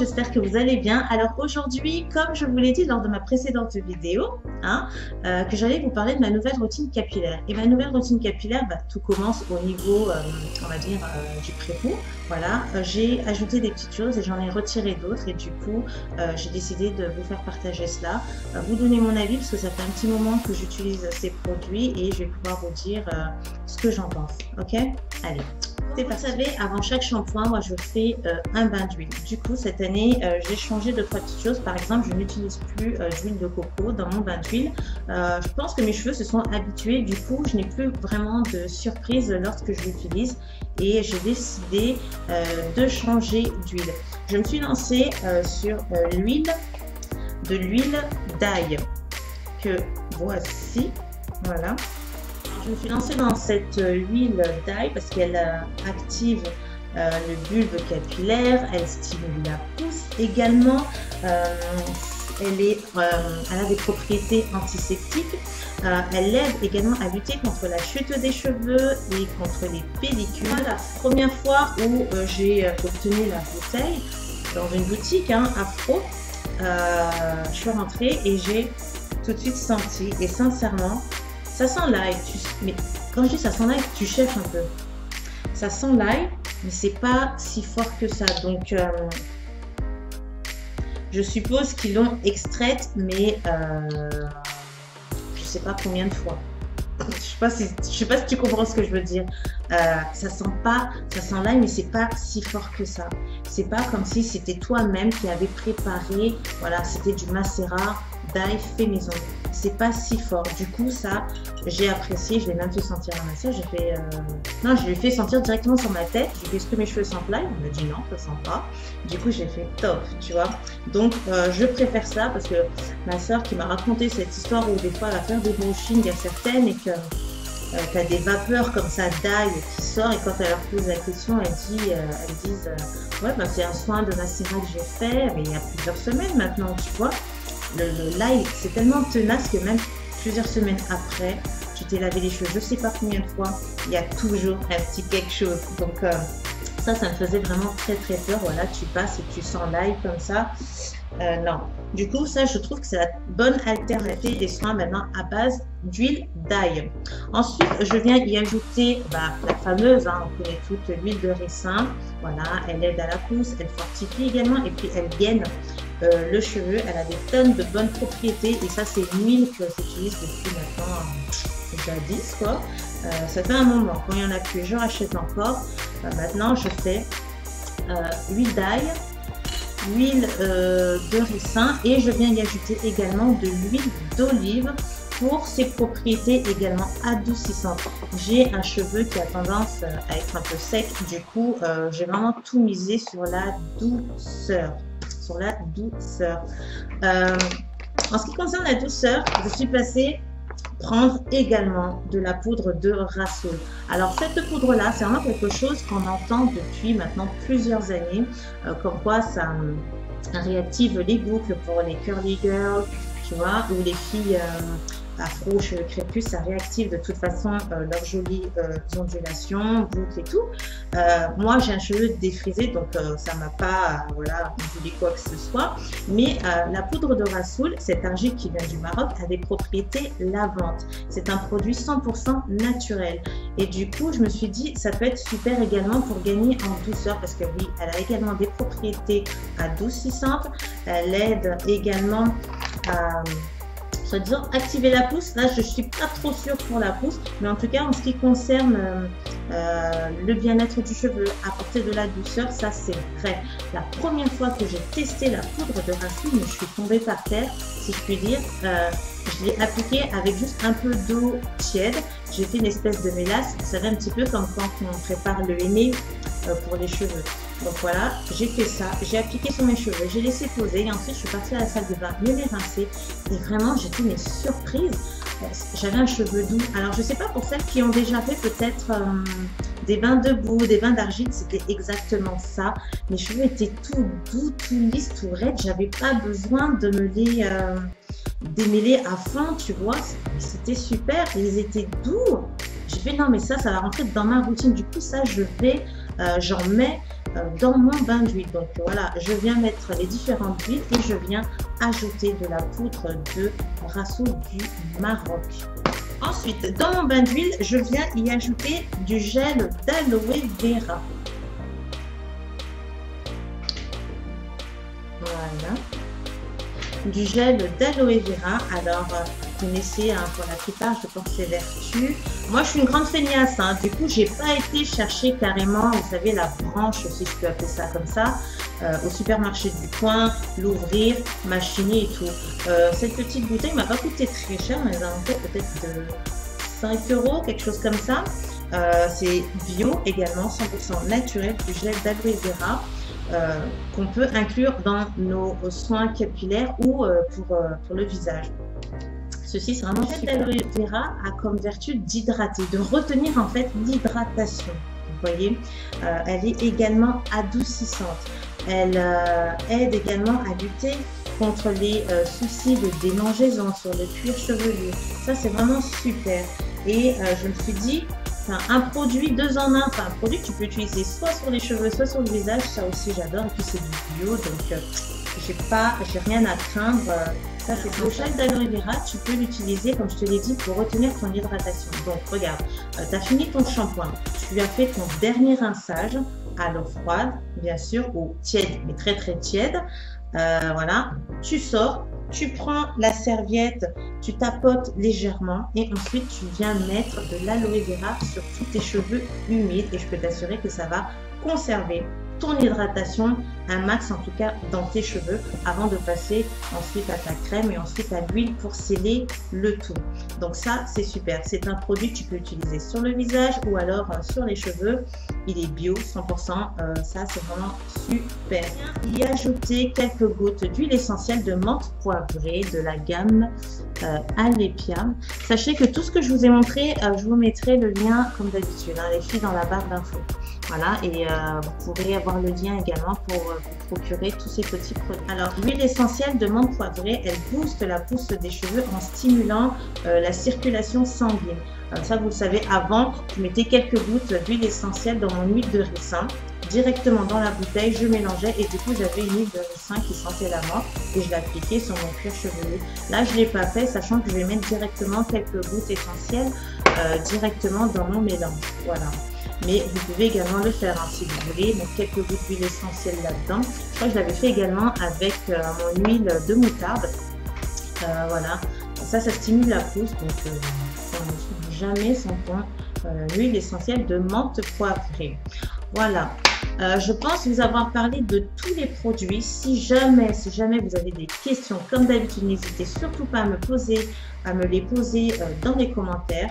j'espère que vous allez bien. Alors aujourd'hui, comme je vous l'ai dit lors de ma précédente vidéo, que j'allais vous parler de ma nouvelle routine capillaire. Et ma nouvelle routine capillaire, tout commence au niveau, on va dire, du pré-poo. Voilà, j'ai ajouté des petites choses et j'en ai retiré d'autres. Et du coup, j'ai décidé de vous faire partager cela, vous donner mon avis parce que ça fait un petit moment que j'utilise ces produits et je vais pouvoir vous dire ce que j'en pense. Ok? Allez. Vous savez, avant chaque shampoing, moi je fais un bain d'huile. Du coup, cette année, j'ai changé de trois petites choses. Par exemple, je n'utilise plus d'huile de coco dans mon bain d'huile. Je pense que mes cheveux se sont habitués. Du coup, je n'ai plus vraiment de surprise lorsque je l'utilise. Et j'ai décidé de changer d'huile. Je me suis lancée sur l'huile d'ail que voici. Voilà. Je me suis lancée dans cette huile d'ail parce qu'elle active le bulbe capillaire, elle stimule la pousse également, elle a des propriétés antiseptiques, elle aide également à lutter contre la chute des cheveux et contre les pellicules. La première fois où j'ai obtenu la bouteille dans une boutique Afro, je suis rentrée et j'ai tout de suite senti, et sincèrement, ça sent l'ail, mais quand je dis ça sent l'ail, tu cherches un peu. Ça sent l'ail, mais c'est pas si fort que ça. Donc, je suppose qu'ils l'ont extraite, mais je sais pas combien de fois. Je sais pas si tu comprends ce que je veux dire. Ça sent l'ail, mais c'est pas si fort que ça. C'est pas comme si c'était toi-même qui avais préparé. Voilà, c'était du macérat d'ail fait maison. C'est pas si fort. Du coup, ça, j'ai apprécié. Je l'ai même fait sentir à ma soeur. Non, je l'ai fait sentir directement sur ma tête. J'ai dit, est-ce que mes cheveux sentent l'ail? On m'a dit non, ça sent pas. Du coup, j'ai fait top, tu vois. Donc, je préfère ça parce que ma soeur qui m'a raconté cette histoire où des fois, elle va faire des brushings à certaines et que tu as des vapeurs comme ça d'ail qui sort et quand elle leur pose la question, elles disent ouais, c'est un soin de macérat que j'ai fait, mais il y a plusieurs semaines maintenant, tu vois. L'ail, c'est tellement tenace que même plusieurs semaines après, tu t'es lavé les cheveux, je sais pas combien de fois, il y a toujours un petit quelque chose. Donc ça me faisait vraiment très très peur. Voilà, tu passes et tu sens l'ail comme ça. Non. Du coup, ça, je trouve que c'est la bonne alternative des soins maintenant à base d'huile d'ail. Ensuite, je viens y ajouter la fameuse, on connaît toute l'huile de ricin. Voilà, elle aide à la pousse, elle fortifie également et puis elle gaine le cheveu. Elle a des tonnes de bonnes propriétés et ça, c'est une huile que j'utilise depuis maintenant jadis, quoi. Ça fait un moment. Quand il y en a plus, je rachète encore. Maintenant, je fais huile d'ail, huile de ricin et je viens y ajouter également de l'huile d'olive pour ses propriétés également adoucissantes. J'ai un cheveu qui a tendance à être un peu sec, du coup j'ai vraiment tout misé sur la douceur. En ce qui concerne la douceur, je suis passée prendre également de la poudre de Rassoul. Alors cette poudre là, c'est vraiment quelque chose qu'on entend depuis maintenant plusieurs années, comme quoi ça réactive les boucles pour les curly girls, tu vois, ou les filles afro, cheveux crépus, ça réactive de toute façon leurs jolies ondulations, boucles et tout. Moi j'ai un cheveu défrisé, donc ça m'a pas ondulé quoi que ce soit, mais la poudre de Rassoul, cette argile qui vient du Maroc, a des propriétés lavantes. C'est un produit 100% naturel et du coup je me suis dit ça peut être super également pour gagner en douceur parce que oui, elle a également des propriétés adoucissantes, elle aide également à disons activer la pousse. Là je suis pas trop sûre pour la pousse, mais en tout cas en ce qui concerne le bien-être du cheveu, apporter de la douceur, ça c'est vrai. La première fois que j'ai testé la poudre de Rassoul, je suis tombée par terre, si je puis dire. Je l'ai appliquée avec juste un peu d'eau tiède. J'ai fait une espèce de mélasse, vous savez, un petit peu comme quand on prépare le henné pour les cheveux. Donc voilà, j'ai fait ça, j'ai appliqué sur mes cheveux, j'ai laissé poser et ensuite je suis partie à la salle de bain me les rincer et vraiment j'étais mais surprise. J'avais un cheveu doux. Alors je sais pas pour celles qui ont déjà fait peut-être des bains de boue, des bains d'argile, c'était exactement ça. Mes cheveux étaient tout doux, tout lisses, tout raides. J'avais pas besoin de me les démêler à fond, tu vois. C'était super, ils étaient doux. J'ai fait non mais ça va rentrer dans ma routine. Du coup ça j'en mets dans mon bain d'huile. Donc voilà, je viens mettre les différentes huiles et je viens ajouter de la poudre de Rassoul du Maroc. Ensuite, dans mon bain d'huile, je viens y ajouter du gel d'aloe vera. Voilà. Du gel d'aloe vera. Alors, vous connaissez, hein, pour la plupart, je pense, ses vertus. Moi, je suis une grande feignasse, hein. Du coup, j'ai pas été chercher carrément, vous savez, la branche, si je peux appeler ça comme ça, au supermarché du coin, l'ouvrir, machiner et tout. Cette petite bouteille m'a pas coûté très cher, mais peut-être de 5 €, quelque chose comme ça. C'est bio également, 100% naturel, du gel d'aloe vera. Qu'on peut inclure dans nos soins capillaires ou pour le visage. Ceci, c'est vraiment le gel d'aloe vera a comme vertu d'hydrater, de retenir en fait l'hydratation. Vous voyez, elle est également adoucissante. Elle aide également à lutter contre les soucis de démangeaison sur le cuir chevelu. Ça, c'est vraiment super. Et je me suis dit, un produit 2 en 1, un produit que tu peux utiliser soit sur les cheveux, soit sur le visage, ça aussi j'adore. Et puis c'est du bio, donc j'ai rien à craindre. Ça, c'est le gel d'aloe vera, tu peux l'utiliser, comme je te l'ai dit, pour retenir ton hydratation. Donc regarde, tu as fini ton shampoing, tu as fait ton dernier rinçage à l'eau froide, bien sûr, ou tiède, mais très très tiède. Voilà, tu sors, tu prends la serviette, tu tapotes légèrement et ensuite tu viens mettre de l'aloe vera sur tous tes cheveux humides et je peux t'assurer que ça va conserver ton hydratation, un max en tout cas dans tes cheveux avant de passer ensuite à ta crème et ensuite à l'huile pour sceller le tout. Donc ça c'est super, c'est un produit que tu peux utiliser sur le visage ou alors sur les cheveux. Il est bio 100%, ça c'est vraiment super. Y ajouter quelques gouttes d'huile essentielle de menthe poivrée de la gamme Alepia. Sachez que tout ce que je vous ai montré, je vous mettrai le lien comme d'habitude, hein, les filles, dans la barre d'infos. Voilà, et vous pourrez avoir le lien également pour vous procurer tous ces petits produits. Alors, l'huile essentielle de menthe poivrée, elle booste la pousse des cheveux en stimulant la circulation sanguine. Ça, vous le savez, avant, je mettais quelques gouttes d'huile essentielle dans mon huile de ricin, directement dans la bouteille, je mélangeais et du coup, j'avais une huile de ricin qui sentait la menthe et je l'appliquais sur mon cuir chevelu. Là, je ne l'ai pas fait, sachant que je vais mettre directement quelques gouttes essentielles directement dans mon mélange. Voilà. Mais vous pouvez également le faire, hein, si vous voulez. Donc quelques gouttes d'huile essentielle là-dedans. Je crois que je l'avais fait également avec mon huile de moutarde. Voilà. Ça stimule la pousse. Donc on ne trouve jamais sans l'huile essentielle de menthe poivrée. Voilà. Je pense vous avoir parlé de tous les produits. Si jamais vous avez des questions, comme d'habitude, n'hésitez surtout pas à me les poser dans les commentaires.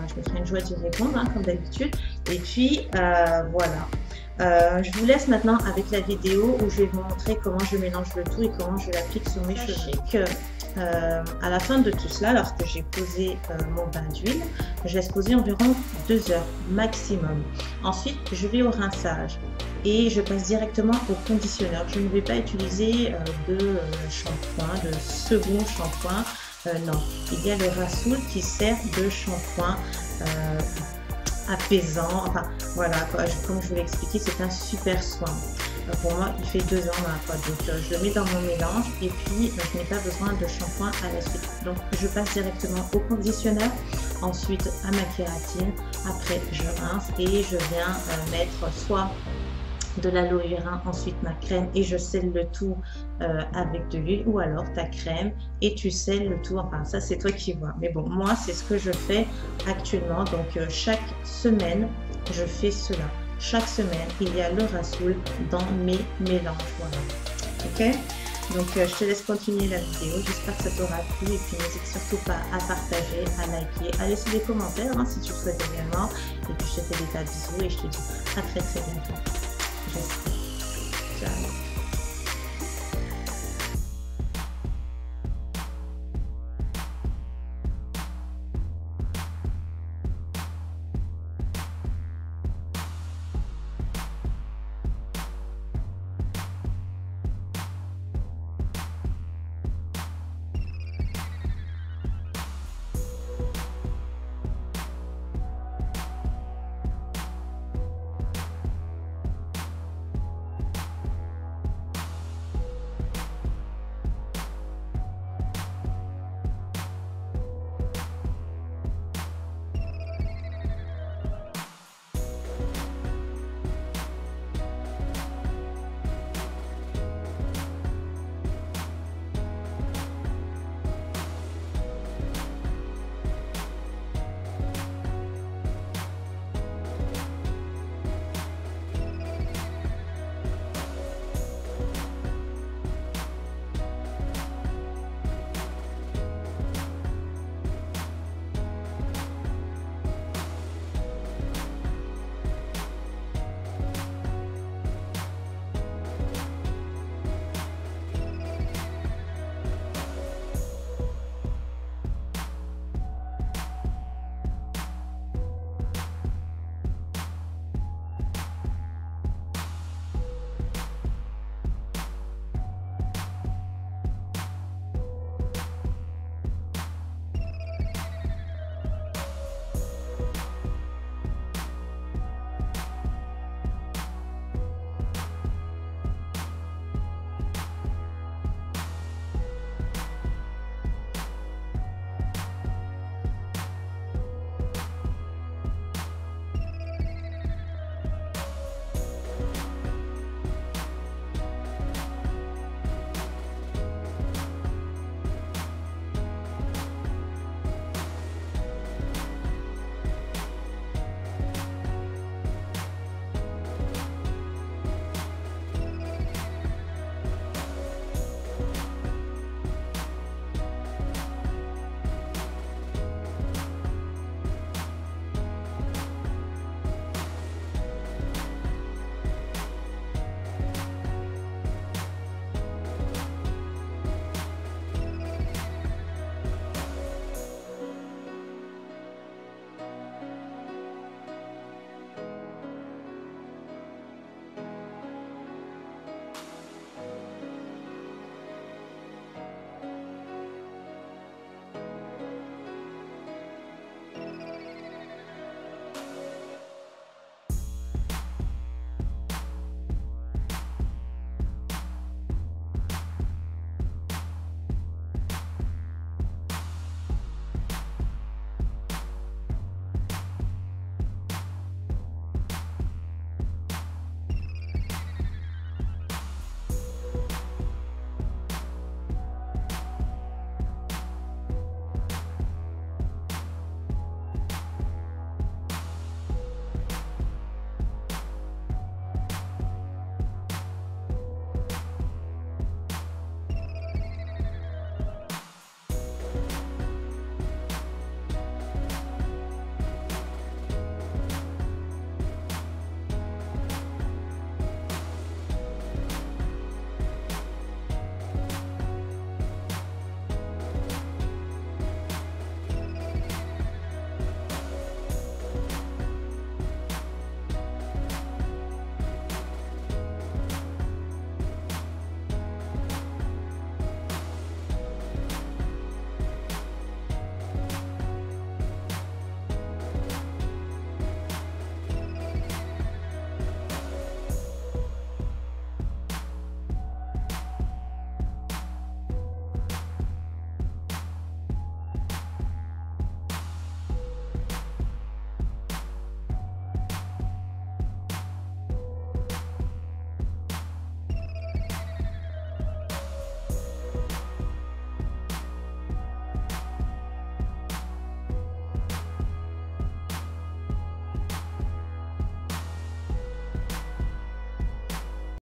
Je me ferai une joie d'y répondre, hein, comme d'habitude. Et puis, voilà. Je vous laisse maintenant avec la vidéo où je vais vous montrer comment je mélange le tout et comment je l'applique sur mes cheveux. À la fin de tout cela, lorsque j'ai posé mon bain d'huile, je laisse poser environ 2 heures maximum. Ensuite, je vais au rinçage et je passe directement au conditionneur. Je ne vais pas utiliser de shampoing, de second shampoing. Non, il y a le Rassoul qui sert de shampoing apaisant. Enfin, voilà, comme je vous l'ai expliqué, c'est un super soin. Pour moi, il fait 2 ans là, quoi. Donc, je le mets dans mon mélange et puis je n'ai pas besoin de shampoing à la suite. Donc, je passe directement au conditionneur, ensuite à ma kératine. Après, je rince et je viens mettre soit de l'aloe vera, ensuite ma crème et je scelle le tout avec de l'huile ou alors ta crème et tu scelles le tout. Enfin, ça c'est toi qui vois. Mais bon, moi c'est ce que je fais actuellement. Donc, chaque semaine, je fais cela. Chaque semaine, il y a le Rassoul dans mes mélanges. Voilà. Ok? Donc, je te laisse continuer la vidéo. J'espère que ça t'aura plu. Et puis, n'hésite surtout pas à partager, à liker, à laisser des commentaires hein, si tu le souhaites également. Et puis, je te fais des tas de bisous et je te dis à très très bientôt. J'espère. Ciao.